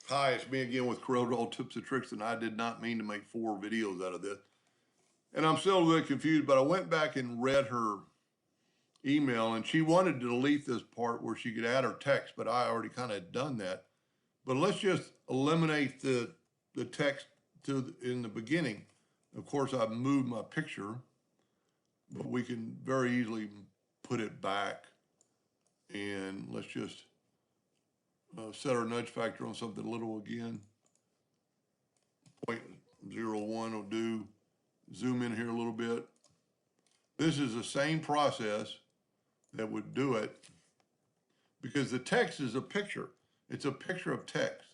Hi, it's me again with Corel Tips and Tricks, and I did not mean to make 4 videos out of this. And I'm still a little confused, but I went back and read her email, and she wanted to delete this part where she could add her text, but I already kind of done that. But let's just eliminate the text in the beginning. Of course, I've moved my picture, but we can very easily put it back. And let's just set our nudge factor on something little again. 0.01 will do. Zoom in here a little bit. This is the same process that would do it because the text is a picture. It's a picture of text.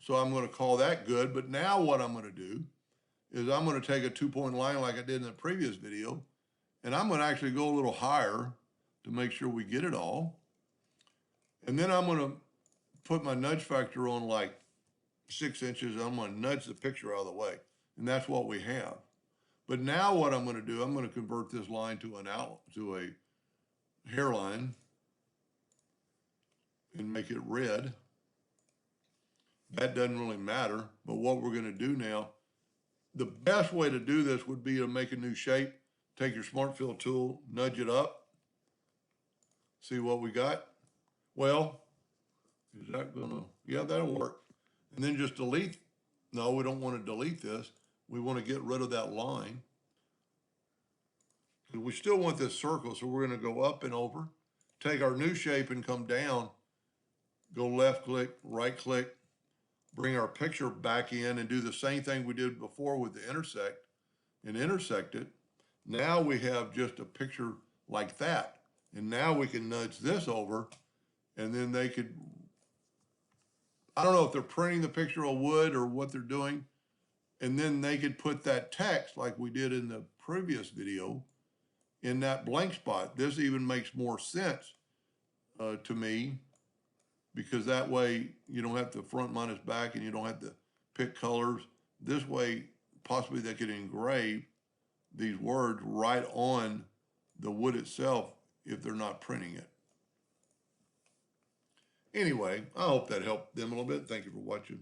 So I'm going to call that good. But now what I'm going to do is I'm going to take a 2-point line like I did in the previous video, and I'm going to actually go a little higher to make sure we get it all. And then I'm going to put my nudge factor on like 6 inches. I'm going to nudge the picture out of the way. And that's what we have. But now what I'm going to do, I'm going to convert this line to a hairline and make it red. That doesn't really matter. But what we're going to do now, the best way to do this would be to make a new shape. Take your Smart Fill tool, nudge it up. See what we got? Well, is that going to, yeah, that'll work. And then just delete. No, we don't want to delete this. We want to get rid of that line. We still want this circle, so we're going to go up and over, take our new shape and come down, go left click, right click, bring our picture back in and do the same thing we did before with the intersect and intersect it. Now we have just a picture like that. And now we can nudge this over, and then they could, I don't know if they're printing the picture of wood or what they're doing, and then they could put that text like we did in the previous video in that blank spot. This even makes more sense to me, because that way you don't have to front minus back and you don't have to pick colors. This way, possibly they could engrave these words right on the wood itself if they're not printing it. Anyway, I hope that helped them a little bit. Thank you for watching.